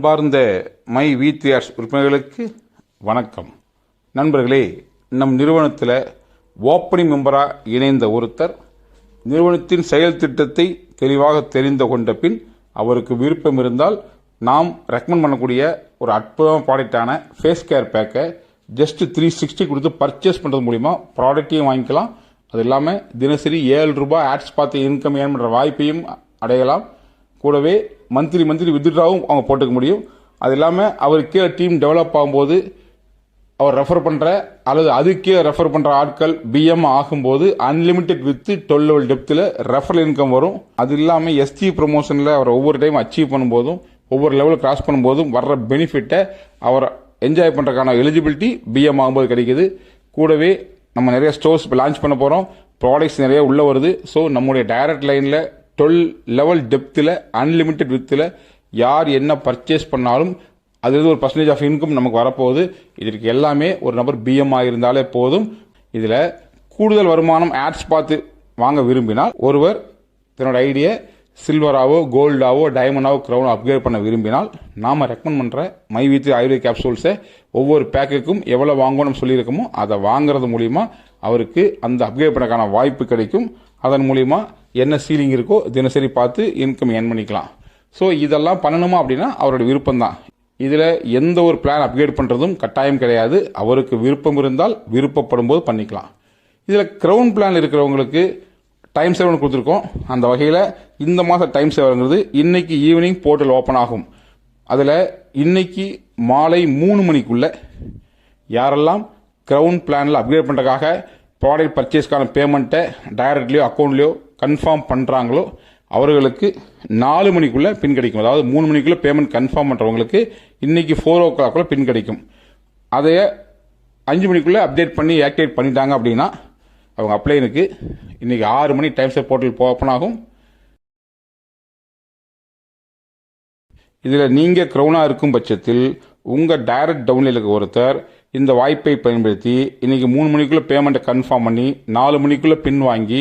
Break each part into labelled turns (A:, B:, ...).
A: அன்பார்ந்த மை வி3ஆர்ஸ் உறுப்பினர்களுக்கு வணக்கம். நண்பர்களே, நம் நிறுவனத்தில் ஓப்பனிங் மெம்பராக இணைந்த ஒருத்தர் நிறுவனத்தின் செயல் திட்டத்தை தெளிவாக தெரிந்து கொண்ட பின் அவருக்கு விருப்பம் இருந்தால் நாம் ரெக்கமெண்ட் பண்ணக்கூடிய ஒரு அற்புதமான ப்ராடக்டான ஃபேஸ் கேர் பேக்கை ஜஸ்ட் 360 கொடுத்து பர்ச்சேஸ் பண்ணுறது மூலிமா ப்ராடக்டையும் வாங்கிக்கலாம். அது இல்லாமல் தினசரி ₹7 ஆட்ஸ் பார்த்து இன்கம் ஏர்ன் பண்ணுற வாய்ப்பையும் அடையலாம். கூடவே மந்த்லி வித்ட்ராவும் அவங்க போட்டுக்க முடியும். அது இல்லாமல் அவருக்கே டீம் டெவலப் ஆகும்போது அவர் ரெஃபர் பண்ணுற அல்லது அதுக்கே ரெஃபர் பண்ணுற ஆட்கள் பிஎம் ஆகும்போது அன்லிமிட்டெட் வித் 12 லெவல் டெப்த்தில் ரெஃபரல் இன்கம் வரும். அது இல்லாமல் எஸ்ஜி ப்ரொமோஷனில் அவர் ஒவ்வொரு டைம் அச்சீவ் பண்ணும்போதும் ஒவ்வொரு லெவலில் கிராஸ் பண்ணும்போதும் வர்ற பெனிஃபிட்டை அவர் என்ஜாய் பண்ணுறதுக்கான எலிஜிபிலிட்டி பிஎம் ஆகும்போது கிடைக்குது. கூடவே நம்ம நிறைய ஸ்டோர்ஸ் இப்போ லான்ச் பண்ண போகிறோம். ப்ராடக்ட்ஸ் நிறைய உள்ளே வருது. ஸோ நம்முடைய டைரக்ட் லைனில் 12 லெவல் டெப்த்தில் அன்லிமிட்டெட் வித்தில் யார் என்ன பர்ச்சேஸ் பண்ணாலும் அது ஒரு பர்சன்டேஜ் ஆஃப் இன்கம் நமக்கு வரப்போகுது. இதற்கு எல்லாமே ஒரு நபர் பிஎம் ஆகியிருந்தாலே போதும். இதில் கூடுதல் வருமானம் ஆட்ஸ் பார்த்து வாங்க விரும்பினால் ஒருவர் தன்னோட ஐடியை சில்வராவோ கோல்டாவோ டைமண்டாவோ க்ரௌனோ அப்கிரேட் பண்ண விரும்பினால் நாம் ரெக்கமெண்ட் பண்ணுற மை வி3 ஆயுர்வேத கேப்சூல்ஸை ஒவ்வொரு பேக்குக்கும் எவ்வளோ வாங்கணும்னு சொல்லியிருக்கோமோ அதை வாங்குறது மூலிமா அவருக்கு அந்த அப்கிரேட் பண்ணக்கான வாய்ப்பு கிடைக்கும். அதன் மூலிமா என்ன சீலிங் இருக்கோ தினசரி பார்த்து இன்கம் ஏர்ன் பண்ணிக்கலாம். ஸோ இதெல்லாம் பண்ணணுமா அப்படின்னா அவரோட விருப்பம் தான். இதில் எந்த ஒரு பிளான் அப்கிரேட் பண்ணுறதும் கட்டாயம் கிடையாது. அவருக்கு விருப்பம் இருந்தால் விருப்பப்படும் போது பண்ணிக்கலாம். இதில் க்ரௌன் பிளான் இருக்கிறவங்களுக்கு டைம் சேவர் கொடுத்துருக்கோம். அந்த வகையில் இந்த மாதம் டைம் சேவருங்கிறது இன்னைக்கு ஈவினிங் போர்ட்டல் ஓப்பன் ஆகும். அதில் இன்னைக்கு மாலை 3 மணிக்குள்ள யாரெல்லாம் க்ரௌன் பிளானில் அப்கிரேட் பண்ணுறதுக்காக ப்ராடக்ட் பர்ச்சேஸ்க்கான பேமெண்ட்டை டைரக்ட்லியோ அக்கௌண்ட்லையோ கன்ஃபார்ம் பண்ணுறாங்களோ அவர்களுக்கு 4 மணிக்குள்ளே பின் கிடைக்கும். அதாவது 3 மணிக்குள்ளே பேமெண்ட் கன்ஃபார்ம் பண்ணுறவங்களுக்கு இன்னைக்கு 4 o'clock பின் கிடைக்கும். அதை 5 மணிக்குள்ளே அப்டேட் பண்ணி ஆக்டிவேட் பண்ணிட்டாங்க அப்படின்னா அவங்க அப்ளைனுக்கு இன்னைக்கு 6 மணி டைம் சேவ் போர்ட்டல் ஓப்பன் ஆகும். இதில் நீங்கள் க்ரௌனாக இருக்கும் பட்சத்தில் உங்கள் டைரக்ட் டவுன்லைனில் இருக்க ஒருத்தர் இந்த வாய்ப்பை பயன்படுத்தி இன்னைக்கு 3 மணிக்குள்ளே பேமெண்ட்டை கன்ஃபார்ம் பண்ணி 4 மணிக்குள்ளே பின் வாங்கி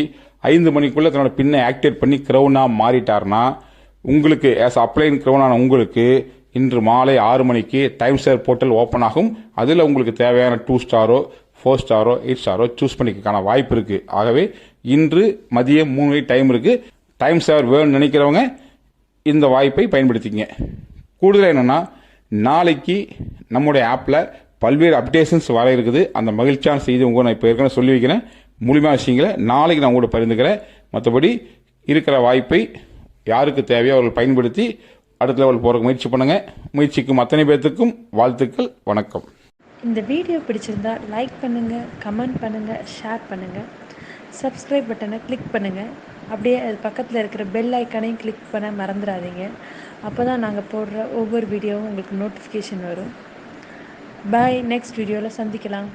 A: 5 மணிக்குள்ளே தன்னோட பின்னை ஆக்டிவேட் பண்ணி க்ரௌனாக மாறிட்டார்னா உங்களுக்கு ஆஸ் அப்ளைன் க்ரௌனான உங்களுக்கு இன்று மாலை 6 மணிக்கு டைம் சேவர் போர்ட்டல் ஓப்பன் ஆகும். அதில் உங்களுக்கு தேவையான 2 ஸ்டாரோ 4 ஸ்டாரோ 8 ஸ்டாரோ சூஸ் பண்ணிக்கான வாய்ப்பு இருக்குது. ஆகவே இன்று மதியம் 3 மணி டைம் இருக்குது. டைம் சேவர் வேணும்னு நினைக்கிறவங்க இந்த வாய்ப்பை பயன்படுத்திக்கங்க. கூடுதலாக என்னென்னா நாளைக்கு நம்முடைய ஆப்பில் பல்வேறு அப்டேஷன்ஸ் வர இருக்குது. அந்த மகிழ்ச்சியான செய்தி நான் இப்போ ஏற்கனவே சொல்லி வைக்கிறேன். முழுமையான விஷயங்களை நாளைக்கு நான் உங்களோட பரிந்துக்கிறேன். மற்றபடி இருக்கிற வாய்ப்பை யாருக்கு தேவையோ அவர்கள் பயன்படுத்தி அடுத்த லெவல் போகிறதுக்கு முயற்சி பண்ணுங்கள். முயற்சிக்கும் அத்தனை பேர்த்துக்கும் வாழ்த்துக்கள். வணக்கம்.
B: இந்த வீடியோ பிடிச்சிருந்தா லைக் பண்ணுங்கள், கமெண்ட் பண்ணுங்கள், ஷேர் பண்ணுங்கள், சப்ஸ்கிரைப் பட்டனை கிளிக் பண்ணுங்கள். அப்படியே அது பக்கத்தில் இருக்கிற பெல் ஐக்கானையும் கிளிக் பண்ண மறந்துடாதீங்க. அப்போ தான் நாங்கள் போடுற ஒவ்வொரு வீடியோவும் உங்களுக்கு நோட்டிஃபிகேஷன் வரும். பாய். நெக்ஸ்ட் வீடியோவில் சந்திக்கலாம்.